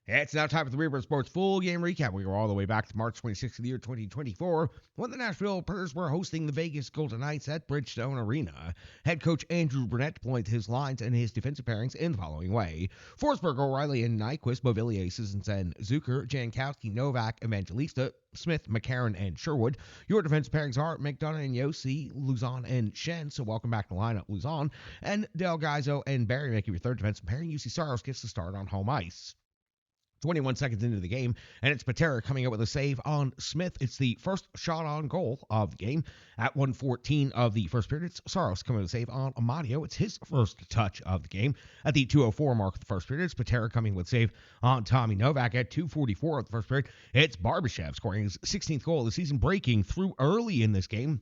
It's now time for the Rebirth Sports full game recap. We go all the way back to March 26th of the year 2024 when the Nashville Predators were hosting the Vegas Golden Knights at Bridgestone Arena. Head coach Andrew Burnett deployed his lines and his defensive pairings in the following way: Forsberg, O'Reilly, and Nyquist, Beauvillier, Sisson, Zucker, Jankowski, Novak, Evangelista, Smith, McCarron, and Sherwood. Your defensive pairings are McDonough and Yossi, Luzon, and Shen. So welcome back to the lineup, Luzon. And Del Gaizo and Barry making your third defensive pairing. UC Saros gets the start on home ice. 21 seconds into the game, and it's Patera coming up with a save on Smith. It's the first shot on goal of the game. At 1:14 of the first period, it's Saros coming with a save on Amadio. It's his first touch of the game. At the 2:04 mark of the first period, it's Patera coming with a save on Tommy Novak. At 2:44 of the first period, it's Barbashev scoring his 16th goal of the season, breaking through early in this game,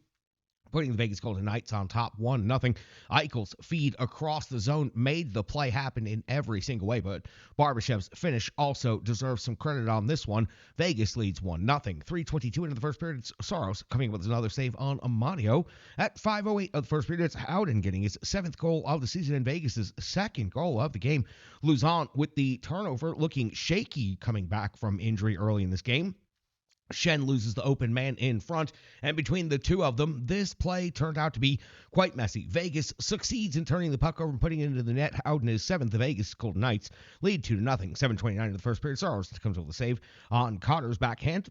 putting the Vegas Golden Knights on top 1-0. Eichel's feed across the zone made the play happen in every single way, but Barbashev's finish also deserves some credit on this one. Vegas leads 1-0. 3:22 into the first period, it's Saros coming with another save on Amadio. At 5:08 of the first period, it's Howden getting his 7th goal of the season and Vegas' 2nd goal of the game. Luzon with the turnover, looking shaky coming back from injury early in this game. Shen loses the open man in front, and between the two of them, this play turned out to be quite messy. Vegas succeeds in turning the puck over and putting it into the net. Howden is 7th. The Vegas Golden Knights lead 2-0. 7:29 in the first period. Saros comes with a save on Cotter's backhand.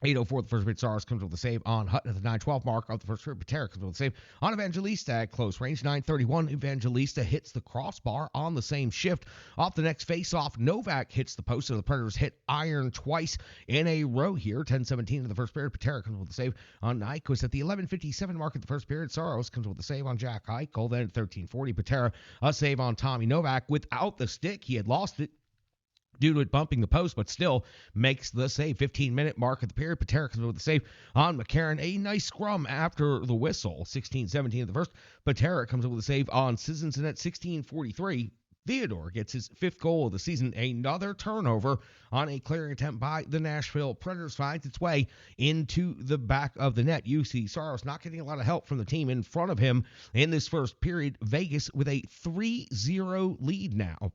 8:04 the first period, Saros comes with a save on Hutton at the 9:12 mark of the first period. Patera comes with a save on Evangelista at close range. 9:31, Evangelista hits the crossbar on the same shift. Off the next face-off, Novak hits the post, so the Predators hit iron twice in a row here. 10:17 in the first period, Patera comes with a save on Nyquist. At the 11:57 mark of the first period, Saros comes with a save on Jack Eichel. Then at 13:40, Patera a save on Tommy Novak without the stick. He had lost it due to it bumping the post, but still makes the save. 15-minute mark of the period, Patera comes with the save on McCarron. A nice scrum after the whistle. 16:17 of the first, Patera comes with a save on Sissons, and at 16:43, Theodore gets his 5th goal of the season. Another turnover on a clearing attempt by the Nashville Predators finds its way into the back of the net. UC Saros not getting a lot of help from the team in front of him in this first period. Vegas with a 3-0 lead now.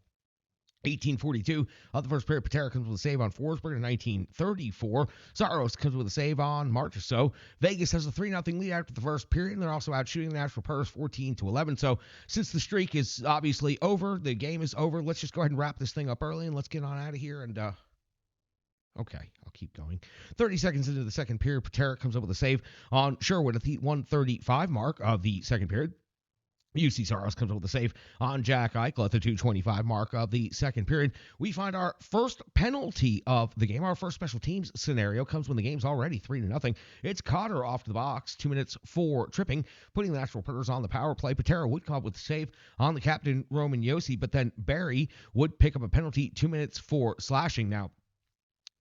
18:42 of the first period, Patera comes with a save on Forsberg. In 19:34, Saros comes with a save on Marchessault. Vegas has a 3-0 lead after the first period, and they're also out shooting the Nashville Predators 14-11. So since the streak is obviously over, the game is over, let's just go ahead and wrap this thing up early, and let's get on out of here. And okay, I'll keep going. 30 seconds into the second period, Patera comes up with a save on Sherwood at the 1:35 mark of the second period. UC Saros comes up with a save on Jack Eichel at the 2:25 mark of the second period. We find our first penalty of the game. Our first special teams scenario comes when the game's already 3-0. It's Cotter off the box, 2 minutes for tripping, putting the Nashville Predators on the power play. Patera would come up with a save on the captain, Roman Yossi, but then Barry would pick up a penalty, 2 minutes for slashing. Now,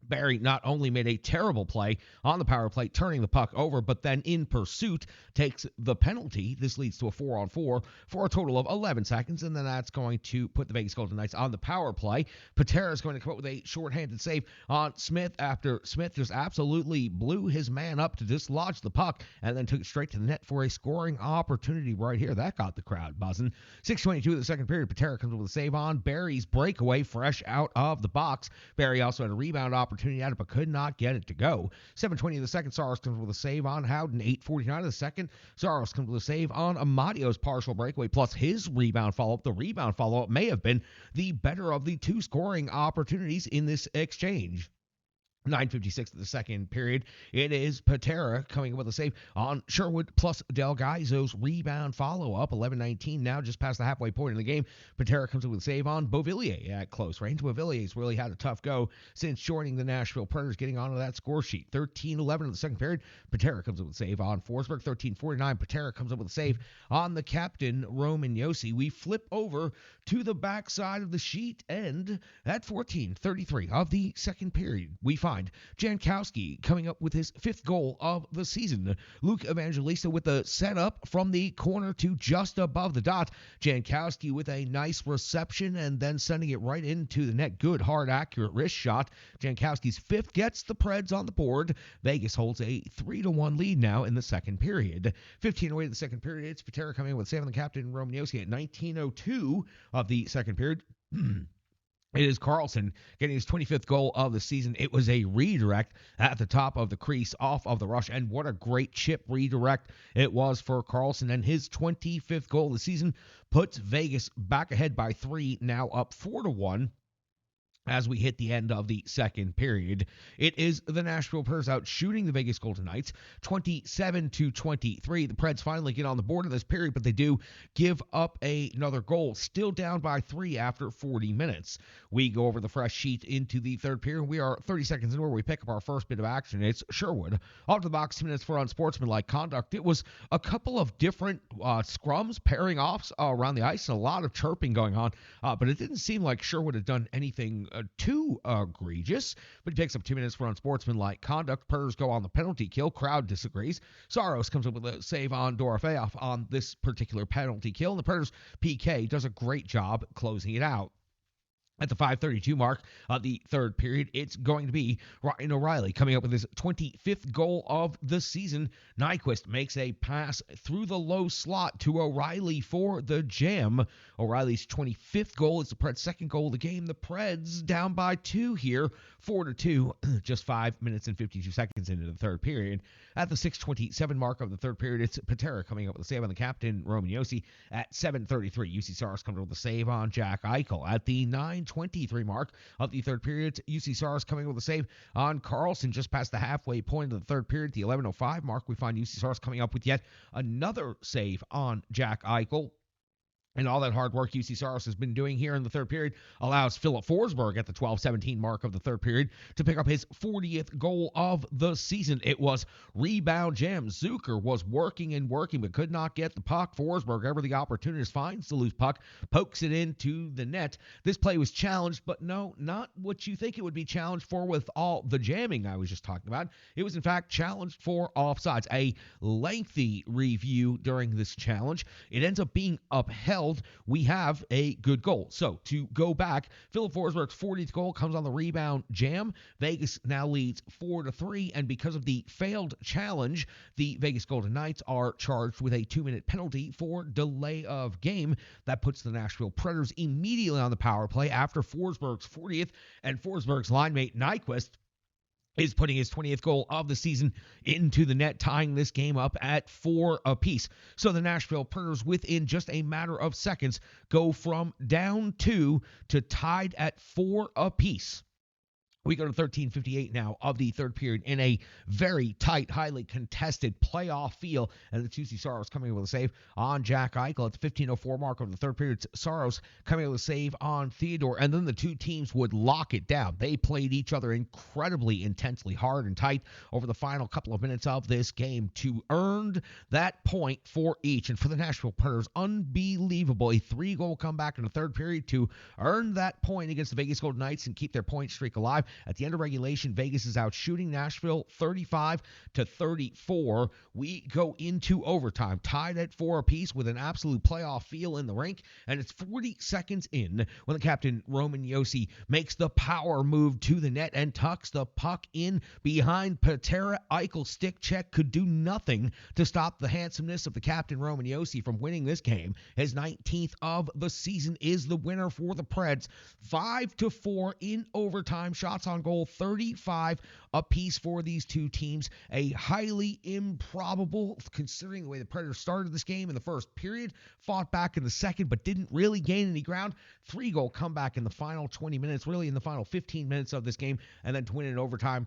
Barry not only made a terrible play on the power play, turning the puck over, but then in pursuit takes the penalty. This leads to a 4-on-4 for a total of 11 seconds, and then that's going to put the Vegas Golden Knights on the power play. Patera is going to come up with a shorthanded save on Smith after Smith just absolutely blew his man up to dislodge the puck and then took it straight to the net for a scoring opportunity right here. That got the crowd buzzing. 6:22 of the second period, Patera comes up with a save on Barry's breakaway fresh out of the box. Barry also had a rebound opportunity at it, but could not get it to go. 7:20 of the second, Saros comes with a save on Howden. 8:49 of the second, Saros comes with a save on Amadio's partial breakaway, plus his rebound follow-up. The rebound follow-up may have been the better of the two scoring opportunities in this exchange. 9:56 of the second period, it is Patera coming up with a save on Sherwood plus Del Gaizo's rebound follow-up. 11:19 now, just past the halfway point in the game. Patera comes up with a save on Beauvillier at close range. Beauvillier's really had a tough go since joining the Nashville Predators, getting onto that score sheet. 13:11 of the second period, Patera comes up with a save on Forsberg. 13:49, Patera comes up with a save on the captain, Roman Yossi. We flip over to the backside of the sheet, and at 14:33 of the second period, we find Jankowski coming up with his 5th goal of the season. Luke Evangelista with the setup from the corner to just above the dot. Jankowski with a nice reception and then sending it right into the net. Good, hard, accurate wrist shot. Jankowski's 5th gets the Preds on the board. Vegas holds a 3-1 lead now in the second period. 15:08 of the second period, it's Patera coming in with saving the captain, Roman Yossi, at 19:02 of the second period. It is Carlson getting his 25th goal of the season. It was a redirect at the top of the crease off of the rush, and what a great chip redirect it was for Carlson. And his 25th goal of the season puts Vegas back ahead by 3, now up 4-1. As we hit the end of the second period, it is the Nashville Predators out shooting the Vegas Golden Knights 27-23. The Preds finally get on the board of this period, but they do give up another goal, still down by 3 after 40 minutes. We go over the fresh sheet into the third period. We are 30 seconds in where we pick up our first bit of action. It's Sherwood off the box, 2 minutes for unsportsmanlike conduct. It was a couple of different scrums, pairing offs around the ice, and a lot of chirping going on, but it didn't seem like Sherwood had done anything too egregious, but he picks up 2 minutes for unsportsmanlike conduct. Predators go on the penalty kill. Crowd disagrees. Saros comes up with a save on Dorofeyev on this particular penalty kill, and the Predators PK does a great job closing it out. At the 5:32 mark of the third period, it's going to be Ryan O'Reilly coming up with his 25th goal of the season. Nyquist makes a pass through the low slot to O'Reilly for the jam. O'Reilly's 25th goal is the Preds' second goal of the game. The Preds down by 2 here, 4-2, just 5 minutes and 52 seconds into the third period. At the 6:27 mark of the third period, it's Patera coming up with a save on the captain, Roman Josi. At 7:33, UC Saros comes up with a save on Jack Eichel. At the 9:23 mark of the third period, UC Saros coming up with a save on Carlson just past the halfway point of the third period. At the 11:05 mark, we find UC Saros coming up with yet another save on Jack Eichel. And all that hard work UC Saros has been doing here in the third period allows Philip Forsberg at the 12:17 mark of the third period to pick up his 40th goal of the season. It was rebound jam. Zucker was working but could not get the puck. Forsberg, ever the opportunist, finds the loose puck, pokes it into the net. This play was challenged, but no, not what you think it would be challenged for with all the jamming I was just talking about. It was, in fact, challenged for offsides. A lengthy review during this challenge. It ends up being upheld. We have a good goal. So to go back, Philip Forsberg's 40th goal comes on the rebound jam. Vegas now leads 4-3, and because of the failed challenge, the Vegas Golden Knights are charged with a 2-minute penalty for delay of game. That puts the Nashville Predators immediately on the power play after Forsberg's 40th, and Forsberg's line mate Nyquist is putting his 20th goal of the season into the net, tying this game up at 4 apiece. So the Nashville Predators, within just a matter of seconds, go from down 2 to tied at 4 apiece. We go to 13:58 now of the third period in a very tight, highly contested playoff feel. And it's UC Saros coming in with a save on Jack Eichel at the 15:04 mark of the third period. Saros coming in with a save on Theodore. And then the two teams would lock it down. They played each other incredibly intensely hard and tight over the final couple of minutes of this game to earn that point for each. And for the Nashville Predators, unbelievable. A 3-goal comeback in the third period to earn that point against the Vegas Golden Knights and keep their point streak alive. At the end of regulation, Vegas is out shooting Nashville 35-34. We go into overtime, tied at 4 apiece with an absolute playoff feel in the rink, and it's 40 seconds in when the captain, Roman Josi, makes the power move to the net and tucks the puck in behind Patera. Eichel's stick check could do nothing to stop the handsomeness of the captain, Roman Josi, from winning this game. His 19th of the season is the winner for the Preds. 5-4 in overtime. Shots on goal, 35 apiece for these two teams. A highly improbable, considering the way the Predators started this game in the first period, fought back in the second, but didn't really gain any ground. 3-goal comeback in the final 20 minutes, really in the final 15 minutes of this game, and then to win in overtime.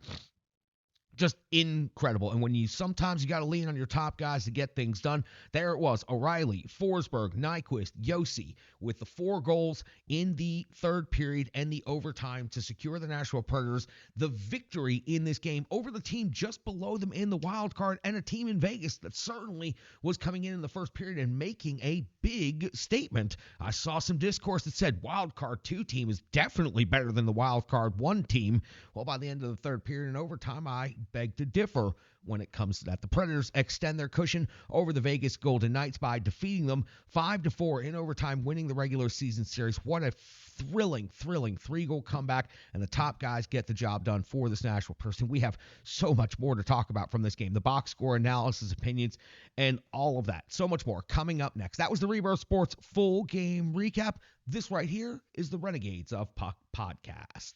Just incredible. And when sometimes you got to lean on your top guys to get things done, there it was. O'Reilly, Forsberg, Nyquist, Josi with the 4 goals in the third period and the overtime to secure the Nashville Predators the victory in this game over the team just below them in the wild card, and a team in Vegas that certainly was coming in the first period and making a big statement. I saw some discourse that said wild card 2 team is definitely better than the wild card 1 team. Well, by the end of the third period and overtime, I beg to differ when it comes to that. The Predators extend their cushion over the Vegas Golden Knights by defeating them 5-4 in overtime, winning the regular season series. What a thrilling 3-goal comeback, and the top guys get the job done for this Nashville person. We have so much more to talk about from this game. The box score analysis, opinions, and all of that. So much more coming up next. That was the Rebirth Sports full game recap. This right here is the Renegades of Puck podcast.